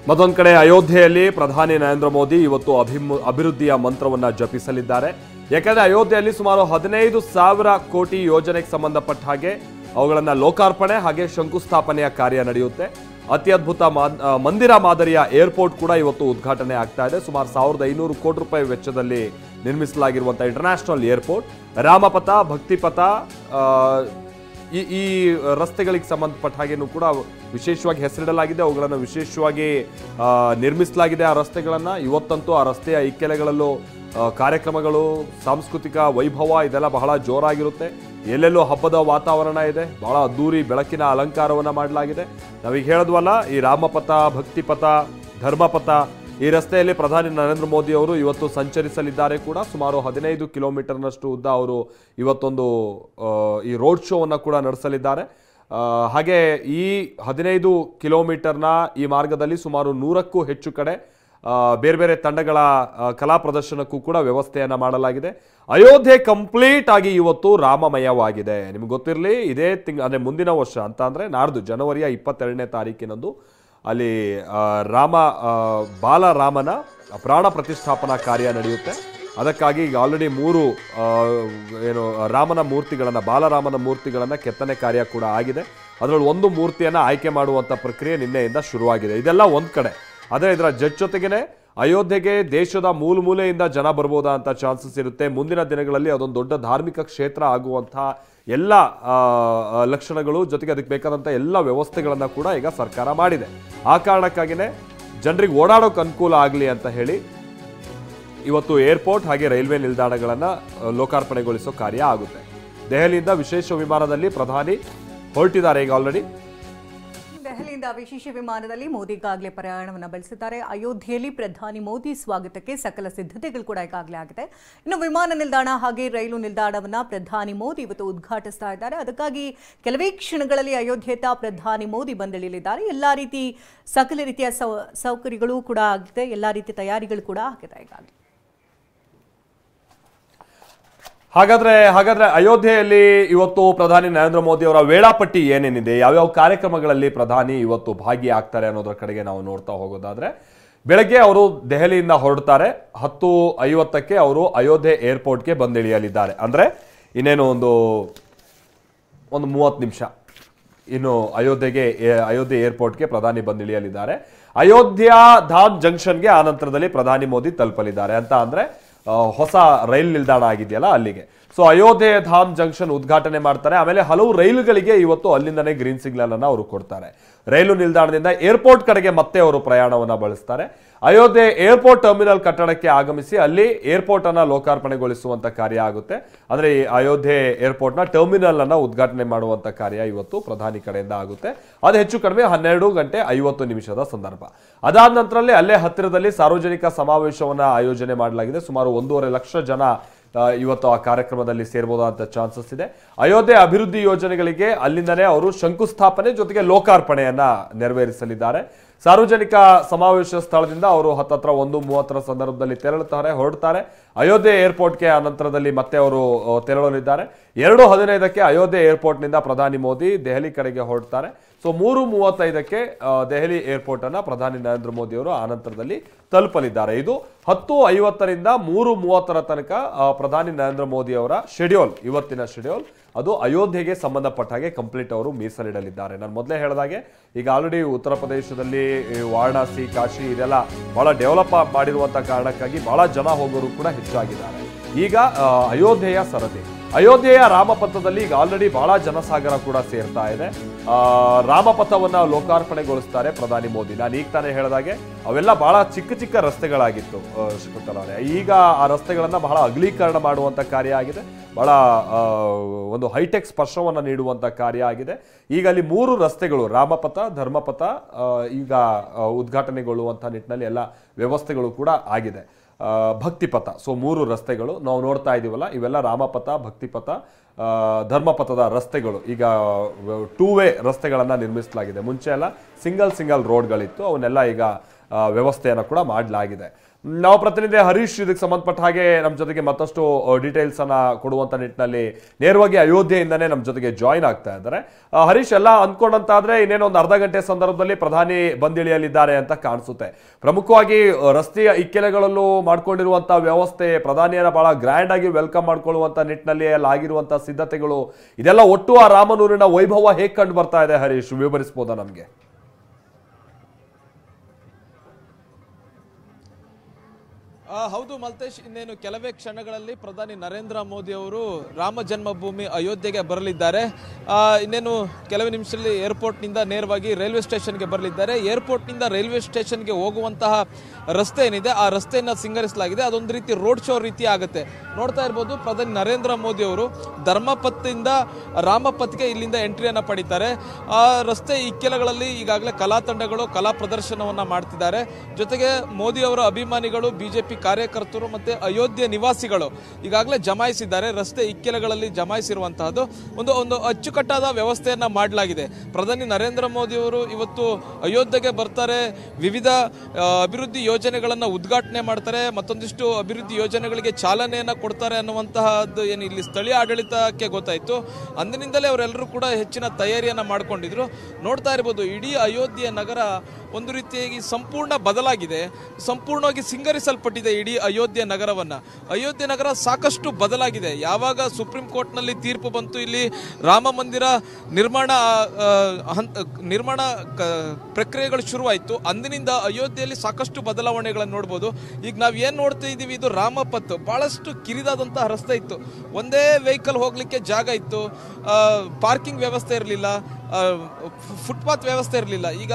ಮತ್ತೊಂದು ಕಡೆ ಅಯೋಧ್ಯೆಯಲ್ಲಿ ಪ್ರಧಾನಿ ನರೇಂದ್ರ ಮೋದಿ ಇವತ್ತು ಅಭಿವೃದ್ಧಿಯ ಮಂತ್ರವನ್ನ ಜಪಿಸಲಿದ್ದಾರೆ. ಯಾಕಂದ್ರೆ ಅಯೋಧ್ಯೆಯಲ್ಲಿ ಸುಮಾರು 15,000 ಕೋಟಿ ಯೋಜನೆಗೆ ಸಂಬಂಧಪಟ್ಟ ಹಾಗೆ ಅವುಗಳನ್ನ ಲೋಕಾರ್ಪಣೆ ಹಾಗೆ ಶಂಕುಸ್ಥಾಪನೆಯ ಕಾರ್ಯ ನಡೆಯುತ್ತೆ. ಅತ್ಯದ್ಭುತ ಮಂದಿರ ಮಾದರಿಯ ಏರ್ಪೋರ್ಟ್ ಕೂಡ ಇವತ್ತು ಉದ್ಘಾಟನೆ ಆಗ್ತಾ ಇದೆ. ಸುಮಾರು 1,500 ಕೋಟಿ ರೂಪಾಯಿ ವೆಚ್ಚದಲ್ಲಿ ನಿರ್ಮಿಸಲಾಗಿರುವಂತಹ ಇಂಟರ್ನ್ಯಾಷನಲ್ ಏರ್ಪೋರ್ಟ್, ರಾಮಪಥ, ಭಕ್ತಿಪಥ, ಈ ರಸ್ತೆಗಳಿಗೆ ಸಂಬಂಧಪಟ್ಟ ಹಾಗೇನೂ ಕೂಡ ವಿಶೇಷವಾಗಿ ಹೆಸರಿಡಲಾಗಿದೆ. ಅವುಗಳನ್ನು ವಿಶೇಷವಾಗಿ ನಿರ್ಮಿಸಲಾಗಿದೆ. ಆ ರಸ್ತೆಗಳನ್ನು ಇವತ್ತಂತೂ ಆ ರಸ್ತೆಯ ಇಕ್ಕೆಲೆಗಳಲ್ಲೂ ಕಾರ್ಯಕ್ರಮಗಳು, ಸಾಂಸ್ಕೃತಿಕ ವೈಭವ ಇದೆಲ್ಲ ಬಹಳ ಜೋರಾಗಿರುತ್ತೆ. ಎಲ್ಲೆಲ್ಲೋ ಹಬ್ಬದ ವಾತಾವರಣ ಇದೆ. ಬಹಳ ಅದ್ದೂರಿ ಬೆಳಕಿನ ಅಲಂಕಾರವನ್ನು ಮಾಡಲಾಗಿದೆ. ನಾವೀಗ ಹೇಳಿದ್ವಲ್ಲ, ಈ ರಾಮಪಥ, ಭಕ್ತಿಪಥ, ಧರ್ಮಪಥ ಈ ರಸ್ತೆಯಲ್ಲಿ ಪ್ರಧಾನಿ ನರೇಂದ್ರ ಮೋದಿ ಅವರು ಇವತ್ತು ಸಂಚರಿಸಲಿದ್ದಾರೆ ಕೂಡ. ಸುಮಾರು 15 ಕಿಲೋಮೀಟರ್ನಷ್ಟು ಉದ್ದ ಅವರು ಇವತ್ತೊಂದು ಈ ರೋಡ್ ಶೋವನ್ನು ಕೂಡ ನಡೆಸಲಿದ್ದಾರೆ. ಹಾಗೆ ಈ 15 ಕಿಲೋಮೀಟರ್ನ ಈ ಮಾರ್ಗದಲ್ಲಿ ಸುಮಾರು 100ಕ್ಕೂ ಹೆಚ್ಚು ಕಡೆ ಬೇರೆ ಬೇರೆ ತಂಡಗಳ ಕಲಾ ಪ್ರದರ್ಶನಕ್ಕೂ ಕೂಡ ವ್ಯವಸ್ಥೆಯನ್ನು ಮಾಡಲಾಗಿದೆ. ಅಯೋಧ್ಯೆ ಕಂಪ್ಲೀಟ್ ಆಗಿ ಇವತ್ತು ರಾಮಮಯವಾಗಿದೆ. ನಿಮ್ಗೆ ಗೊತ್ತಿರಲಿ, ಇದೇ ಅಂದರೆ ಮುಂದಿನ ವರ್ಷ ಅಂತ ಅಂದರೆ ನಾಡ್ದು ಜನವರಿಯ 22ನೇ ತಾರೀಕಿನಂದು ಅಲ್ಲಿ ಬಾಲರಾಮನ ಪ್ರಾಣ ಪ್ರತಿಷ್ಠಾಪನಾ ಕಾರ್ಯ ನಡೆಯುತ್ತೆ. ಅದಕ್ಕಾಗಿ ಈಗ ಆಲ್ರೆಡಿ 3 ರಾಮನ ಮೂರ್ತಿಗಳನ್ನು, ಬಾಲರಾಮನ ಮೂರ್ತಿಗಳನ್ನು ಕೆತ್ತನೆ ಕಾರ್ಯ ಕೂಡ ಆಗಿದೆ. ಅದರಲ್ಲಿ ಒಂದು ಮೂರ್ತಿಯನ್ನು ಆಯ್ಕೆ ಮಾಡುವಂಥ ಪ್ರಕ್ರಿಯೆ ನಿನ್ನೆಯಿಂದ ಶುರುವಾಗಿದೆ. ಇದೆಲ್ಲ ಒಂದು ಕಡೆ. ಆದರೆ ಇದರ ಜೊತೆಗೇನೆ ಅಯೋಧ್ಯೆಗೆ ದೇಶದ ಮೂಲೆಯಿಂದ ಜನ ಬರ್ಬೋದಾ ಅಂತ ಚಾನ್ಸಸ್ ಇರುತ್ತೆ. ಮುಂದಿನ ದಿನಗಳಲ್ಲಿ ಅದೊಂದು ದೊಡ್ಡ ಧಾರ್ಮಿಕ ಕ್ಷೇತ್ರ ಆಗುವಂಥ ಎಲ್ಲ ಲಕ್ಷಣಗಳು, ಜೊತೆಗೆ ಅದಕ್ಕೆ ಬೇಕಾದಂಥ ಎಲ್ಲ ವ್ಯವಸ್ಥೆಗಳನ್ನು ಕೂಡ ಈಗ ಸರ್ಕಾರ ಮಾಡಿದೆ. ಆ ಕಾರಣಕ್ಕಾಗಿಯೇ ಜನರಿಗೆ ಓಡಾಡೋಕೆ ಅನುಕೂಲ ಆಗಲಿ ಅಂತ ಹೇಳಿ ಇವತ್ತು ಏರ್ಪೋರ್ಟ್ ಹಾಗೆ ರೈಲ್ವೆ ನಿಲ್ದಾಣಗಳನ್ನು ಲೋಕಾರ್ಪಣೆಗೊಳಿಸೋ ಕಾರ್ಯ ಆಗುತ್ತೆ. ದೆಹಲಿಯಿಂದ ವಿಶೇಷ ವಿಮಾನದಲ್ಲಿ ಪ್ರಧಾನಿ ಹೊರಟಿದ್ದಾರೆ. ಈಗ ಆಲ್ರೆಡಿ ದೆಹಲಿಯಿಂದ ವಿಶೇಷ ವಿಮಾನದಲ್ಲಿ ಮೋದಿ ಈಗಾಗಲೇ ಪ್ರಯಾಣವನ್ನು ಬೆಳೆಸಿದ್ದಾರೆ. ಅಯೋಧ್ಯೆಯಲ್ಲಿ ಪ್ರಧಾನಿ ಮೋದಿ ಸ್ವಾಗತಕ್ಕೆ ಸಕಲ ಸಿದ್ಧತೆಗಳು ಕೂಡ ಈಗಾಗಲೇ ಆಗಿದೆ. ಇನ್ನು ವಿಮಾನ ನಿಲ್ದಾಣ ಹಾಗೆ ರೈಲು ನಿಲ್ದಾಣವನ್ನು ಪ್ರಧಾನಿ ಮೋದಿ ಇವತ್ತು ಉದ್ಘಾಟಿಸ್ತಾ ಇದ್ದಾರೆ. ಅದಕ್ಕಾಗಿ ಕೆಲವೇ ಕ್ಷಣಗಳಲ್ಲಿ ಅಯೋಧ್ಯೆಯತ್ತ ಪ್ರಧಾನಿ ಮೋದಿ ಬಂದಿಳಿಯಲಿದ್ದಾರೆ. ಎಲ್ಲ ರೀತಿ ಸಕಲ ರೀತಿಯ ಸೌಕರ್ಯಗಳು ಕೂಡ ಆಗಿದೆ, ಎಲ್ಲ ರೀತಿಯ ತಯಾರಿಗಳು ಕೂಡ ಆಗಿದೆ ಈಗಾಗಲೇ. ಹಾಗಾದ್ರೆ ಅಯೋಧ್ಯೆಯಲ್ಲಿ ಇವತ್ತು ಪ್ರಧಾನಿ ನರೇಂದ್ರ ಮೋದಿ ಅವರ ವೇಳಾಪಟ್ಟಿ ಏನೇನಿದೆ, ಯಾವ್ಯಾವ ಕಾರ್ಯಕ್ರಮಗಳಲ್ಲಿ ಪ್ರಧಾನಿ ಇವತ್ತು ಭಾಗಿಯಾಗ್ತಾರೆ ಅನ್ನೋದ್ರ ಕಡೆಗೆ ನಾವು ನೋಡ್ತಾ ಹೋಗೋದಾದ್ರೆ, ಬೆಳಗ್ಗೆ ಅವರು ದೆಹಲಿಯಿಂದ ಹೊರಡ್ತಾರೆ. 10:50ಕ್ಕೆ ಅವರು ಅಯೋಧ್ಯೆ ಏರ್ಪೋರ್ಟ್ಗೆ ಬಂದಿಳಿಯಲಿದ್ದಾರೆ. ಅಂದ್ರೆ ಇನ್ನೇನು ಒಂದು 30 ನಿಮಿಷ ಇನ್ನು ಅಯೋಧ್ಯೆ ಏರ್ಪೋರ್ಟ್ಗೆ ಪ್ರಧಾನಿ ಬಂದಿಳಿಯಲಿದ್ದಾರೆ. ಅಯೋಧ್ಯಾ ಧಾಮ್ ಜಂಕ್ಷನ್ಗೆ ಆ ನಂತರದಲ್ಲಿ ಪ್ರಧಾನಿ ಮೋದಿ ತಲುಪಲಿದ್ದಾರೆ. ಅಂತ ಅಂದ್ರೆ ಹೊಸ ರೈಲು ನಿಲ್ದಾಣ ಆಗಿದೆಯಲ್ಲ ಅಲ್ಲಿಗೆ. ಸೊ ಅಯೋಧ್ಯೆ ಧಾಮ್ ಜಂಕ್ಷನ್ ಉದ್ಘಾಟನೆ ಮಾಡ್ತಾರೆ. ಆಮೇಲೆ ಹಲವು ರೈಲುಗಳಿಗೆ ಇವತ್ತು ಅಲ್ಲಿಂದನೇ ಗ್ರೀನ್ ಸಿಗ್ನಲ್ ಅನ್ನ ಅವರು ಕೊಡ್ತಾರೆ. ರೈಲು ನಿಲ್ದಾಣದಿಂದ ಏರ್ಪೋರ್ಟ್ ಕಡೆಗೆ ಮತ್ತೆ ಅವರು ಪ್ರಯಾಣವನ್ನ ಬಳಸ್ತಾರೆ. ಅಯೋಧ್ಯೆ ಏರ್ಪೋರ್ಟ್ ಟರ್ಮಿನಲ್ ಕಟ್ಟಡಕ್ಕೆ ಆಗಮಿಸಿ ಅಲ್ಲಿ ಏರ್ಪೋರ್ಟ್ ಅನ್ನ ಲೋಕಾರ್ಪಣೆಗೊಳಿಸುವಂತ ಕಾರ್ಯ ಆಗುತ್ತೆ. ಅಂದ್ರೆ ಈ ಅಯೋಧ್ಯೆ ಏರ್ಪೋರ್ಟ್ ನ ಟರ್ಮಿನಲ್ ಅನ್ನ ಉದ್ಘಾಟನೆ ಮಾಡುವಂತ ಕಾರ್ಯ ಇವತ್ತು ಪ್ರಧಾನಿ ಕಡೆಯಿಂದ ಆಗುತ್ತೆ. ಅದು ಹೆಚ್ಚು ಕಡಿಮೆ 12:50 ಸಂದರ್ಭ. ಅದಾದ ನಂತರದಲ್ಲಿ ಅಲ್ಲೇ ಹತ್ತಿರದಲ್ಲಿ ಸಾರ್ವಜನಿಕ ಸಮಾವೇಶವನ್ನ ಆಯೋಜನೆ ಮಾಡಲಾಗಿದೆ. ಸುಮಾರು 1.5 ಲಕ್ಷ ಜನ ಇವತ್ತು ಆ ಕಾರ್ಯಕ್ರಮದಲ್ಲಿ ಸೇರ್ಬೋದಂತ ಚಾನ್ಸಸ್ ಇದೆ. ಅಯೋಧ್ಯೆ ಅಭಿವೃದ್ಧಿ ಯೋಜನೆಗಳಿಗೆ ಅಲ್ಲಿಂದನೇ ಅವರು ಶಂಕುಸ್ಥಾಪನೆ ಜೊತೆಗೆ ಲೋಕಾರ್ಪಣೆಯನ್ನ ನೆರವೇರಿಸಲಿದ್ದಾರೆ. ಸಾರ್ವಜನಿಕ ಸಮಾವೇಶ ಸ್ಥಳದಿಂದ ಅವರು ಹತ್ತತ್ರ 1:30 ಸಂದರ್ಭದಲ್ಲಿ ಹೊರಡ್ತಾರೆ. ಅಯೋಧ್ಯೆ ಏರ್ಪೋರ್ಟ್ಗೆ ಆ ನಂತರದಲ್ಲಿ ಮತ್ತೆ ಅವರು ತೆರಳಲಿದ್ದಾರೆ. 2:15ಕ್ಕೆ ಅಯೋಧ್ಯೆ ಏರ್ಪೋರ್ಟ್ನಿಂದ ಪ್ರಧಾನಿ ಮೋದಿ ದೆಹಲಿ ಕಡೆಗೆ ಹೊರಡ್ತಾರೆ. ಸೊ 3:35ಕ್ಕೆ ದೆಹಲಿ ಏರ್ಪೋರ್ಟ್ ಅನ್ನ ಪ್ರಧಾನಿ ನರೇಂದ್ರ ಮೋದಿ ಅವರು ಆ ನಂತರದಲ್ಲಿ ತಲುಪಲಿದ್ದಾರೆ. ಇದು 10:50ರಿಂದ 3:30 ತನಕ ಪ್ರಧಾನಿ ನರೇಂದ್ರ ಮೋದಿ ಅವರ ಶೆಡ್ಯೂಲ್, ಇವತ್ತಿನ ಶೆಡ್ಯೂಲ್ ಅದು ಅಯೋಧ್ಯೆಗೆ ಸಂಬಂಧಪಟ್ಟ ಹಾಗೆ ಕಂಪ್ಲೀಟ್ ಅವರು ಮೀಸಲಿಡಲಿದ್ದಾರೆ. ನಾನು ಮೊದಲೇ ಹೇಳಿದಾಗೆ ಈಗ ಆಲ್ರೆಡಿ ಉತ್ತರ ಪ್ರದೇಶದಲ್ಲಿ ವಾರಣಾಸಿ, ಕಾಶಿ ಇದೆಲ್ಲ ಬಹಳ ಡೆವಲಪ್ ಮಾಡಿರುವಂತಹ ಕಾರಣಕ್ಕಾಗಿ ಬಹಳ ಜನ ಹೋಗೋರು ಕೂಡ ಹೆಚ್ಚಾಗಿದ್ದಾರೆ. ಈಗ ಅಯೋಧ್ಯೆಯ ಸರದಿ, ಅಯೋಧ್ಯೆಯ ರಾಮಪಥದಲ್ಲಿ ಈಗ ಆಲ್ರೆಡಿ ಬಹಳ ಜನಸಾಗರ ಕೂಡ ಸೇರ್ತಾ ಇದೆ. ರಾಮಪಥವನ್ನ ಲೋಕಾರ್ಪಣೆಗೊಳಿಸ್ತಾರೆ ಪ್ರಧಾನಿ ಮೋದಿ. ನಾನು ಈಗ ತಾನೇ ಹೇಳಿದಾಗೆ ಅವೆಲ್ಲ ಬಹಳ ಚಿಕ್ಕ ರಸ್ತೆಗಳಾಗಿತ್ತು ಶಕುಂತಲಾ. ಈಗ ಆ ರಸ್ತೆಗಳನ್ನ ಬಹಳ ಅಗಲೀಕರಣ ಮಾಡುವಂತ ಕಾರ್ಯ ಆಗಿದೆ. ಬಹಳ ಒಂದು ಹೈಟೆಕ್ ಸ್ಪರ್ಶವನ್ನು ನೀಡುವಂತ ಕಾರ್ಯ ಆಗಿದೆ. ಈಗ ಅಲ್ಲಿ 3 ರಸ್ತೆಗಳು, ರಾಮಪಥ, ಧರ್ಮಪಥ, ಈಗ ಉದ್ಘಾಟನೆಗೊಳ್ಳುವಂತ ನಿಟ್ಟಿನಲ್ಲಿ ಎಲ್ಲ ವ್ಯವಸ್ಥೆಗಳು ಕೂಡ ಆಗಿದೆ. ಭಕ್ತಿಪಥ, ಸೊ 3 ರಸ್ತೆಗಳು ನಾವು ನೋಡ್ತಾ ಇದೀವಲ್ಲ, ಇವೆಲ್ಲ ರಾಮಪಥ, ಭಕ್ತಿಪಥ, ಧರ್ಮಪಥದ ರಸ್ತೆಗಳು. ಈಗ 2 ವೇ ರಸ್ತೆಗಳನ್ನ ನಿರ್ಮಿಸಲಾಗಿದೆ. ಮುಂಚೆ ಎಲ್ಲ ಸಿಂಗಲ್ ರೋಡ್ಗಳಿತ್ತು, ಅವನ್ನೆಲ್ಲ ಈಗ ವ್ಯವಸ್ಥೆಯನ್ನು ಕೂಡ ಮಾಡಲಾಗಿದೆ. ನಾವು ಪ್ರತಿನಿಧಿ ಹರೀಶ್ ಇದಕ್ಕೆ ಸಂಬಂಧಪಟ್ಟ ಹಾಗೆ ನಮ್ಮ ಜೊತೆಗೆ ಮತ್ತಷ್ಟು ಡೀಟೇಲ್ಸ್ ಅನ್ನ ಕೊಡುವಂತ ನಿಟ್ಟಿನಲ್ಲಿ ನೇರವಾಗಿ ಅಯೋಧ್ಯೆಯಿಂದನೇ ನಮ್ಮ ಜೊತೆಗೆ ಜಾಯಿನ್ ಆಗ್ತಾ ಇದ್ದಾರೆ. ಹರೀಶ್, ಎಲ್ಲ ಅಂದ್ಕೊಂಡಂತಾದ್ರೆ ಇನ್ನೇನೋ ಒಂದು ಅರ್ಧ ಗಂಟೆ ಸಂದರ್ಭದಲ್ಲಿ ಪ್ರಧಾನಿ ಬಂದಿಳಿಯಲಿದ್ದಾರೆ ಅಂತ ಕಾಣಿಸುತ್ತೆ. ಪ್ರಮುಖವಾಗಿ ರಸ್ತೆಯ ಇಕ್ಕೆಲೆಗಳಲ್ಲೂ ಮಾಡ್ಕೊಂಡಿರುವಂತಹ ವ್ಯವಸ್ಥೆ, ಪ್ರಧಾನಿಯನ್ನ ಬಹಳ ಗ್ರ್ಯಾಂಡ್ ಆಗಿ ವೆಲ್ಕಮ್ ಮಾಡ್ಕೊಳ್ಳುವಂತ ನಿಟ್ಟಿನಲ್ಲಿ ಎಲ್ಲ ಆಗಿರುವಂತಹ ಸಿದ್ಧತೆಗಳು, ಇದೆಲ್ಲ ಒಟ್ಟು ಆ ರಾಮನೂರಿನ ವೈಭವ ಹೇಗೆ ಕಂಡು ಬರ್ತಾ ಇದೆ ಹರೀಶ್, ವಿವರಿಸಬಹುದಾ ನಮ್ಗೆ? ಹೌದು ಮಲ್ತೇಶ್, ಇನ್ನೇನು ಕೆಲವೇ ಕ್ಷಣಗಳಲ್ಲಿ ಪ್ರಧಾನಿ ನರೇಂದ್ರ ಮೋದಿ ಅವರು ರಾಮ ಜನ್ಮಭೂಮಿ ಅಯೋಧ್ಯೆಗೆ ಬರಲಿದ್ದಾರೆ. ಇನ್ನೇನು ಕೆಲವೇ ನಿಮಿಷದಲ್ಲಿ ಏರ್ಪೋರ್ಟ್ನಿಂದ ನೇರವಾಗಿ ರೈಲ್ವೆ ಸ್ಟೇಷನ್ಗೆ ಬರಲಿದ್ದಾರೆ. ಏರ್ಪೋರ್ಟ್ನಿಂದ ರೈಲ್ವೆ ಸ್ಟೇಷನ್ಗೆ ಹೋಗುವಂತಹ ರಸ್ತೆ ಏನಿದೆ ಆ ರಸ್ತೆಯನ್ನು ಸಿಂಗರಿಸಲಾಗಿದೆ. ಅದೊಂದು ರೀತಿ ರೋಡ್ ಶೋ ರೀತಿ ಆಗುತ್ತೆ. ನೋಡ್ತಾ ಇರ್ಬೋದು, ಪ್ರಧಾನಿ ನರೇಂದ್ರ ಮೋದಿ ಅವರು ಧರ್ಮಪಥದಿಂದ ರಾಮಪಥ್ಗೆ ಇಲ್ಲಿಂದ ಎಂಟ್ರಿಯನ್ನು ಪಡೀತಾರೆ. ಆ ರಸ್ತೆ ಇಕ್ಕೆಲಗಳಲ್ಲಿ ಈಗಾಗಲೇ ಕಲಾ ತಂಡಗಳು ಕಲಾ ಪ್ರದರ್ಶನವನ್ನ ಮಾಡ್ತಿದ್ದಾರೆ. ಜೊತೆಗೆ ಮೋದಿ ಅವರ ಅಭಿಮಾನಿಗಳು, ಬಿಜೆಪಿ ಕಾರ್ಯಕರ್ತರು ಮತ್ತೆ ಅಯೋಧ್ಯೆ ನಿವಾಸಿಗಳು ಈಗಾಗಲೇ ಜಮಾಯಿಸಿದ್ದಾರೆ. ರಸ್ತೆ ಇಕ್ಕೆಲಗಳಲ್ಲಿ ಜಮಾಯಿಸಿರುವಂತಹದ್ದು ಒಂದು ಅಚ್ಚುಕಟ್ಟಾದ ವ್ಯವಸ್ಥೆಯನ್ನ ಮಾಡಲಾಗಿದೆ. ಪ್ರಧಾನಿ ನರೇಂದ್ರ ಮೋದಿ ಅವರು ಇವತ್ತು ಅಯೋಧ್ಯೆಗೆ ಬರ್ತಾರೆ, ವಿವಿಧ ಅಭಿವೃದ್ಧಿ ಯೋಜನೆಗಳನ್ನ ಉದ್ಘಾಟನೆ ಮಾಡ್ತಾರೆ, ಮತ್ತೊಂದಿಷ್ಟು ಅಭಿವೃದ್ಧಿ ಯೋಜನೆಗಳಿಗೆ ಚಾಲನೆಯನ್ನ ಕೊಡ್ತಾರೆ ಅನ್ನುವಂತಹದ್ದು ಏನು ಇಲ್ಲಿ ಸ್ಥಳೀಯ ಆಡಳಿತಕ್ಕೆ ಗೊತ್ತಾಯ್ತು. ಅಂದಿನಿಂದಲೇ ಅವರೆಲ್ಲರೂ ಕೂಡ ಹೆಚ್ಚಿನ ತಯಾರಿಯನ್ನ ಮಾಡ್ಕೊಂಡಿದ್ರು. ನೋಡ್ತಾ ಇರಬಹುದು, ಇಡೀ ಅಯೋಧ್ಯೆ ನಗರ ಒಂದು ರೀತಿಯಾಗಿ ಸಂಪೂರ್ಣ ಬದಲಾಗಿದೆ, ಸಂಪೂರ್ಣವಾಗಿ ಸಿಂಗರಿಸಲ್ಪಟ್ಟಿದೆ ಇಡೀ ಅಯೋಧ್ಯೆ ನಗರವನ್ನ. ಅಯೋಧ್ಯೆ ನಗರ ಸಾಕಷ್ಟು ಬದಲಾಗಿದೆ. ಯಾವಾಗ ಸುಪ್ರೀಂ ಕೋರ್ಟ್ ನಲ್ಲಿ ತೀರ್ಪು ಬಂತು, ಇಲ್ಲಿ ರಾಮ ಮಂದಿರ ನಿರ್ಮಾಣ ಪ್ರಕ್ರಿಯೆಗಳು ಶುರುವಾಯಿತು, ಅಂದಿನಿಂದ ಅಯೋಧ್ಯೆಯಲ್ಲಿ ಸಾಕಷ್ಟು ಬದಲಾವಣೆಗಳನ್ನು ನೋಡಬಹುದು. ಈಗ ನಾವು ಏನ್ ನೋಡ್ತಾ ಇದೀವಿ, ಇದು ರಾಮಪಥ್, ಬಹಳಷ್ಟು ಕಿರಿದಾದಂತಹ ರಸ್ತೆ ಇತ್ತು, ಒಂದೇ ವೆಹಿಕಲ್ ಹೋಗ್ಲಿಕ್ಕೆ ಜಾಗ ಇತ್ತು, ಪಾರ್ಕಿಂಗ್ ವ್ಯವಸ್ಥೆ ಇರಲಿಲ್ಲ, ಫುಟ್ಪಾತ್ ವ್ಯವಸ್ಥೆ ಇರಲಿಲ್ಲ. ಈಗ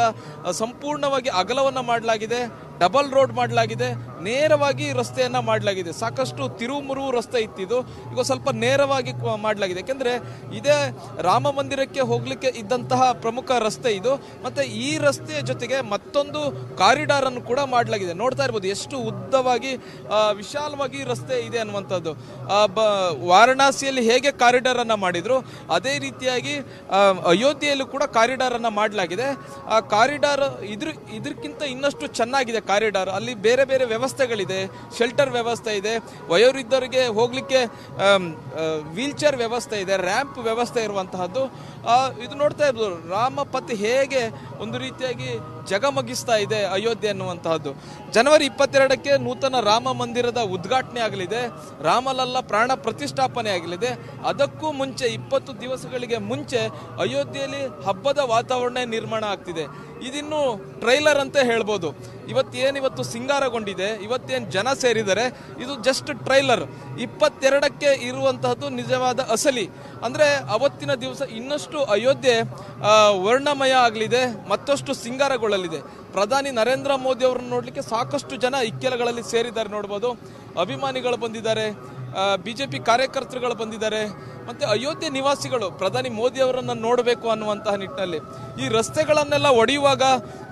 ಸಂಪೂರ್ಣವಾಗಿ ಅಗಲವನ್ನ ಮಾಡಲಾಗಿದೆ, ಡಬಲ್ ರೋಡ್ ಮಾಡಲಾಗಿದೆ, ನೇರವಾಗಿ ರಸ್ತೆಯನ್ನ ಮಾಡಲಾಗಿದೆ. ಸಾಕಷ್ಟು ತಿರುಮುರು ರಸ್ತೆ ಇತ್ತಿದ್ದು, ಈಗ ಸ್ವಲ್ಪ ನೇರವಾಗಿ ಮಾಡಲಾಗಿದೆ. ಯಾಕೆಂದ್ರೆ ಇದೇ ರಾಮ ಮಂದಿರಕ್ಕೆ ಹೋಗ್ಲಿಕ್ಕೆ ಇದ್ದಂತಹ ಪ್ರಮುಖ ರಸ್ತೆ ಇದು. ಮತ್ತೆ ಈ ರಸ್ತೆಯ ಜೊತೆಗೆ ಮತ್ತೊಂದು ಕಾರಿಡಾರ್ ಅನ್ನು ಕೂಡ ಮಾಡಲಾಗಿದೆ. ನೋಡ್ತಾ ಇರ್ಬೋದು ಎಷ್ಟು ಉದ್ದವಾಗಿ ವಿಶಾಲವಾಗಿ ರಸ್ತೆ ಇದೆ ಅನ್ನುವಂಥದ್ದು. ವಾರಣಾಸಿಯಲ್ಲಿ ಹೇಗೆ ಕಾರಿಡಾರ್ ಅನ್ನ ಮಾಡಿದ್ರು, ಅದೇ ರೀತಿಯಾಗಿ ಅಯೋಧ್ಯೆಯಲ್ಲೂ ಕೂಡ ಕಾರಿಡಾರ್ ಅನ್ನ ಮಾಡಲಾಗಿದೆ. ಆ ಕಾರಿಡಾರ್ ಇದಕ್ಕಿಂತ ಇನ್ನಷ್ಟು ಚೆನ್ನಾಗಿದೆ ಕಾರಿಡಾರ್. ಅಲ್ಲಿ ಬೇರೆ ಬೇರೆ ವ್ಯವಸ್ಥೆಗಳಿದೆ, ಶೆಲ್ಟರ್ ವ್ಯವಸ್ಥೆ ಇದೆ, ವಯೋವೃದ್ಧರಿಗೆ ಹೋಗ್ಲಿಕ್ಕೆ ವೀಲ್ ಚೇರ್ ವ್ಯವಸ್ಥೆ ಇದೆ, ರ್ಯಾಂಪ್ ವ್ಯವಸ್ಥೆ ಇರುವಂತಹದ್ದು. ಇದು ನೋಡ್ತಾ ಇರ್ಬೋದು ರಾಮಪಥ್ ಹೇಗೆ ಒಂದು ರೀತಿಯಾಗಿ ಜಗಮಗಿಸ್ತಾ ಇದೆ ಅಯೋಧ್ಯೆ ಅನ್ನುವಂತಹದ್ದು. ಜನವರಿ 22ಕ್ಕೆ ನೂತನ ರಾಮ ಮಂದಿರದ ಉದ್ಘಾಟನೆ ಆಗಲಿದೆ, ರಾಮಲಲ್ಲಾ ಪ್ರಾಣ ಪ್ರತಿಷ್ಠಾಪನೆ ಆಗಲಿದೆ. ಅದಕ್ಕೂ ಮುಂಚೆ 20 ದಿವಸಗಳಿಗೆ ಮುಂಚೆ ಅಯೋಧ್ಯೆಯಲ್ಲಿ ಹಬ್ಬದ ವಾತಾವರಣ ನಿರ್ಮಾಣ ಆಗ್ತಿದೆ. ಇದಿನ್ನು ಟ್ರೈಲರ್ ಅಂತ ಹೇಳ್ಬೋದು. ಇವತ್ತು ಸಿಂಗಾರಗೊಂಡಿದೆ, ಇವತ್ತೇನು ಜನ ಸೇರಿದ್ದಾರೆ, ಇದು ಜಸ್ಟ್ ಟ್ರೈಲರ್. 22ಕ್ಕೆ ಇರುವಂತಹದ್ದು ನಿಜವಾದ ಅಸಲಿ. ಅಂದ್ರೆ ಅವತ್ತಿನ ದಿವಸ ಇನ್ನಷ್ಟು ಅಯೋಧ್ಯೆ ವರ್ಣಮಯ ಆಗಲಿದೆ, ಮತ್ತಷ್ಟು ಸಿಂಗಾರಗೊಳ್ಳಲಿದೆ. ಪ್ರಧಾನಿ ನರೇಂದ್ರ ಮೋದಿ ಅವರನ್ನು ನೋಡ್ಲಿಕ್ಕೆ ಸಾಕಷ್ಟು ಜನ ಇಕ್ಕೆಲಗಳಲ್ಲಿ ಸೇರಿದ್ದಾರೆ. ನೋಡ್ಬೋದು, ಅಭಿಮಾನಿಗಳು ಬಂದಿದ್ದಾರೆ, ಬಿಜೆಪಿ ಕಾರ್ಯಕರ್ತರುಗಳು ಬಂದಿದ್ದಾರೆ, ಮತ್ತೆ ಅಯೋಧ್ಯೆ ನಿವಾಸಿಗಳು ಪ್ರಧಾನಿ ಮೋದಿ ಅವರನ್ನ ನೋಡಬೇಕು ಅನ್ನುವಂತಹ ನಿಟ್ಟಿನಲ್ಲಿ ಈ ರಸ್ತೆಗಳನ್ನೆಲ್ಲ ಒಡೆಯುವಾಗ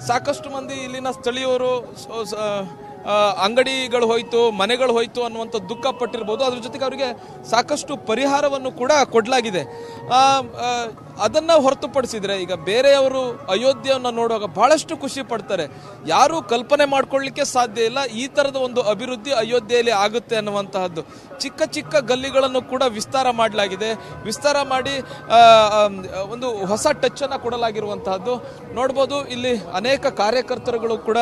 ಸಾಕಷ್ಟು ಮಂದಿ ಇಲ್ಲಿನ ಸ್ಥಳೀಯರು ಅಂಗಡಿಗಳು ಹೋಯ್ತು, ಮನೆಗಳು ಹೋಯ್ತು ಅನ್ನುವಂಥ ದುಃಖ ಪಟ್ಟಿರ್ಬೋದು. ಅದ್ರ ಜೊತೆಗೆ ಅವರಿಗೆ ಸಾಕಷ್ಟು ಪರಿಹಾರವನ್ನು ಕೂಡ ಕೊಡಲಾಗಿದೆ. ಅದನ್ನ ಹೊರತುಪಡಿಸಿದ್ರೆ ಈಗ ಬೇರೆಯವರು ಅಯೋಧ್ಯೆಯನ್ನು ನೋಡುವಾಗ ಬಹಳಷ್ಟು ಖುಷಿ ಪಡ್ತಾರೆ. ಯಾರು ಕಲ್ಪನೆ ಮಾಡ್ಕೊಳ್ಳಿಕ್ಕೆ ಸಾಧ್ಯ ಇಲ್ಲ ಈ ತರದ ಒಂದು ಅಭಿವೃದ್ಧಿ ಅಯೋಧ್ಯೆಯಲ್ಲಿ ಆಗುತ್ತೆ ಅನ್ನುವಂತಹದ್ದು. ಚಿಕ್ಕ ಚಿಕ್ಕ ಗಲ್ಲಿಗಳನ್ನು ಕೂಡ ವಿಸ್ತಾರ ಮಾಡಲಾಗಿದೆ. ವಿಸ್ತಾರ ಮಾಡಿ ಒಂದು ಹೊಸ ಟಚ್ ಅನ್ನ ಕೊಡಲಾಗಿರುವಂತಹದ್ದು ನೋಡ್ಬೋದು. ಇಲ್ಲಿ ಅನೇಕ ಕಾರ್ಯಕರ್ತರುಗಳು ಕೂಡ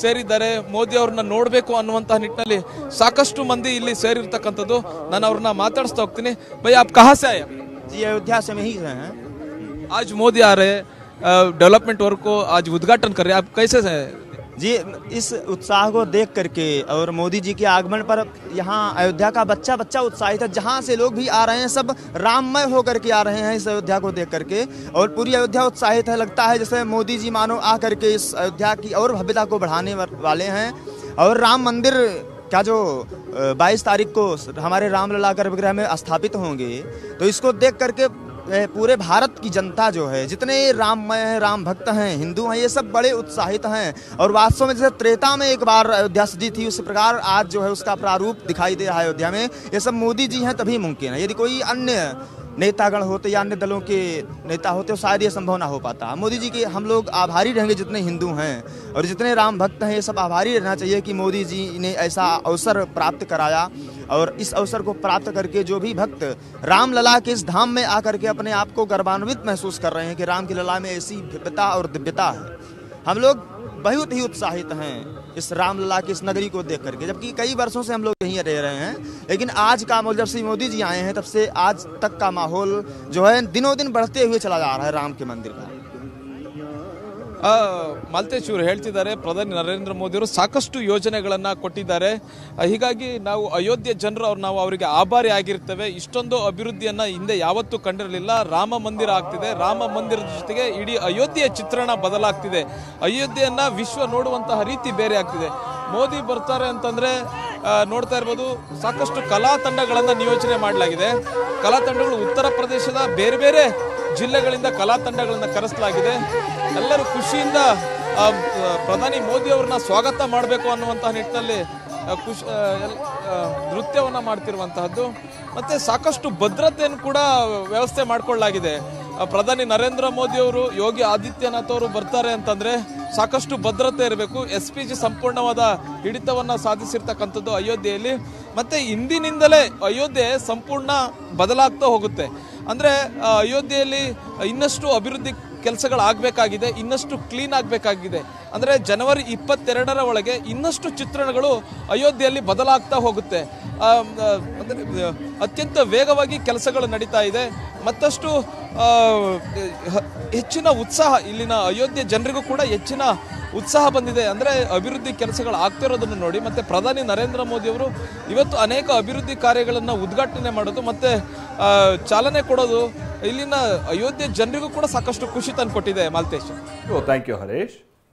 ಸೇರಿದ್ದಾರೆ. ಮೋದಿ ಅವ್ರನ್ನ ನೋಡಬೇಕು ಅನ್ನುವಂತಹ ನಿಟ್ಟಿನಲ್ಲಿ ಸಾಕಷ್ಟು ಮಂದಿ ಇಲ್ಲಿ ಸೇರಿರ್ತಕ್ಕಂಥದ್ದು. ನಾನು ಅವ್ರನ್ನ ಮಾತಾಡಿಸ್ತಾ ಹೋಗ್ತೀನಿ. ಭೈ, ಆಪ್ ಕಹಾ ಸೆ ಆಯೆ? जी अयोध्या से में ही हैं। आज मोदी आ रहे हैं, डेवलपमेंट वर्क को आज उद्घाटन कर रहे हैं, आप कैसे हैं? जी, इस उत्साह को देख करके और मोदी जी के आगमन पर यहाँ अयोध्या का बच्चा बच्चा उत्साहित है। जहाँ से लोग भी आ रहे हैं सब राममय होकर के आ रहे हैं इस अयोध्या को देख करके, और पूरी अयोध्या उत्साहित है। लगता है जैसे मोदी जी मानो आ करके इस अयोध्या की और भव्यता को बढ़ाने वाले हैं। और राम मंदिर क्या जो 22 तारीख को हमारे रामलला गर्भगृह में स्थापित होंगे, तो इसको देख करके पूरे भारत की जनता जो है, जितने राममय हैं, राम भक्त हैं, हिंदू हैं, ये सब बड़े उत्साहित हैं। और वास्तव में जैसे त्रेता में एक बार अयोध्या सजी थी, उस प्रकार आज जो है उसका प्रारूप दिखाई दे रहा है अयोध्या में। ये सब मोदी जी हैं तभी मुमकिन है। यदि कोई अन्य नेतागण होते या अन्य दलों के नेता होते तो शायद ये संभव ना हो पाता। मोदी जी के हम लोग आभारी रहेंगे, जितने हिंदू हैं और जितने राम भक्त हैं, ये सब आभारी रहना चाहिए कि मोदी जी ने ऐसा अवसर प्राप्त कराया। और इस अवसर को प्राप्त करके जो भी भक्त रामलला के इस धाम में आकर के अपने आप को गर्वान्वित महसूस कर रहे हैं कि राम की लला में ऐसी भव्यता और दिव्यता है, हम लोग बहुत ही उत्साहित हैं इस रामलला की इस नगरी को देख करके। जबकि कई वर्षों से हम लोग यहीं रह रहे हैं, लेकिन आज का माहौल, जब से मोदी जी आए हैं तब से आज तक का माहौल जो है दिनों दिन बढ़ते हुए चला जा रहा है राम के मंदिर का। ಮಾಲ್ತೇಶ್ ಇವರು ಹೇಳ್ತಿದ್ದಾರೆ, ಪ್ರಧಾನಿ ನರೇಂದ್ರ ಮೋದಿ ಅವರು ಸಾಕಷ್ಟು ಯೋಜನೆಗಳನ್ನ ಕೊಟ್ಟಿದ್ದಾರೆ. ಹೀಗಾಗಿ ನಾವು ಅಯೋಧ್ಯೆ ಜನರು ನಾವು ಅವರಿಗೆ ಆಭಾರಿ ಆಗಿರ್ತೇವೆ. ಇಷ್ಟೊಂದು ಅಭಿವೃದ್ಧಿಯನ್ನ ಹಿಂದೆ ಯಾವತ್ತೂ ಕಂಡಿರಲಿಲ್ಲ. ರಾಮ ಮಂದಿರ ಆಗ್ತಿದೆ, ರಾಮ ಮಂದಿರದ ಜೊತೆಗೆ ಇಡೀ ಅಯೋಧ್ಯೆಯ ಚಿತ್ರಣ ಬದಲಾಗ್ತಿದೆ. ಅಯೋಧ್ಯೆಯನ್ನ ವಿಶ್ವ ನೋಡುವಂತಹ ರೀತಿ ಬೇರೆ ಆಗ್ತಿದೆ. ಮೋದಿ ಬರ್ತಾರೆ ಅಂತಂದ್ರೆ ನೋಡ್ತಾ ಇರ್ಬೋದು, ಸಾಕಷ್ಟು ಕಲಾ ತಂಡಗಳನ್ನ ನಿಯೋಜನೆ ಮಾಡಲಾಗಿದೆ. ಕಲಾ ತಂಡಗಳು ಉತ್ತರ ಪ್ರದೇಶದ ಬೇರೆ ಬೇರೆ ಜಿಲ್ಲೆಗಳಿಂದ ಕಲಾ ತಂಡಗಳನ್ನ ಕರೆಸಲಾಗಿದೆ. ಎಲ್ಲರೂ ಖುಷಿಯಿಂದ ಪ್ರಧಾನಿ ಮೋದಿ ಅವರನ್ನ ಸ್ವಾಗತ ಮಾಡಬೇಕು ಅನ್ನುವಂತಹ ನಿಟ್ಟಿನಲ್ಲಿ ನೃತ್ಯವನ್ನ ಮಾಡ್ತಿರುವಂತಹದ್ದು. ಮತ್ತೆ ಸಾಕಷ್ಟು ಭದ್ರತೆಯನ್ನು ಕೂಡ ವ್ಯವಸ್ಥೆ ಮಾಡಿಕೊಳ್ಳಲಾಗಿದೆ. ಪ್ರಧಾನಿ ನರೇಂದ್ರ ಮೋದಿ ಅವರು, ಯೋಗಿ ಆದಿತ್ಯನಾಥ್ ಅವರು ಬರ್ತಾರೆ ಅಂತಂದ್ರೆ ಸಾಕಷ್ಟು ಭದ್ರತೆ ಇರಬೇಕು. SPG ಸಂಪೂರ್ಣವಾದ ಹಿಡಿತವನ್ನ ಸಾಧಿಸಿರ್ತಕ್ಕಂಥದ್ದು ಅಯೋಧ್ಯೆಯಲ್ಲಿ. ಮತ್ತೆ ಇಂದಿನಿಂದಲೇ ಅಯೋಧ್ಯೆ ಸಂಪೂರ್ಣ ಬದಲಾಗ್ತಾ ಹೋಗುತ್ತೆ. ಅಂದ್ರೆ ಅಯೋಧ್ಯೆಯಲ್ಲಿ ಇನ್ನಷ್ಟು ಅಭಿವೃದ್ಧಿ ಕೆಲಸಗಳಾಗಬೇಕಾಗಿದೆ, ಇನ್ನಷ್ಟು ಕ್ಲೀನ್ ಆಗಬೇಕಾಗಿದೆ. ಅಂದ್ರೆ ಜನವರಿ 22ರ ಒಳಗೆ ಇನ್ನಷ್ಟು ಚಿತ್ರಣಗಳು ಅಯೋಧ್ಯೆಯಲ್ಲಿ ಬದಲಾಗ್ತಾ ಹೋಗುತ್ತೆ. ಅತ್ಯಂತ ವೇಗವಾಗಿ ಕೆಲಸಗಳು ನಡೀತಾ ಇದೆ. ಮತ್ತಷ್ಟು ಹೆಚ್ಚಿನ ಉತ್ಸಾಹ ಇಲ್ಲಿನ ಅಯೋಧ್ಯೆ ಜನರಿಗೂ ಕೂಡ ಹೆಚ್ಚಿನ ಉತ್ಸಾಹ ಬಂದಿದೆ. ಅಂದ್ರೆ ಅಭಿವೃದ್ಧಿ ಕೆಲಸಗಳು ಆಗ್ತಿರೋದನ್ನು ನೋಡಿ ಮತ್ತೆ ಪ್ರಧಾನಿ ನರೇಂದ್ರ ಮೋದಿ ಅವರು ಇವತ್ತು ಅನೇಕ ಅಭಿವೃದ್ಧಿ ಕಾರ್ಯಗಳನ್ನು ಉದ್ಘಾಟನೆ ಮಾಡೋದು ಮತ್ತೆ ಚಾಲನೆ ಕೊಡೋದು ಇಲ್ಲಿನ ಅಯೋಧ್ಯೆ ಜನರಿಗೂ ಕೂಡ ಸಾಕಷ್ಟು ಖುಷಿ ತಂದುಕೊಟ್ಟಿದೆ. Maltesh, thank you Harish.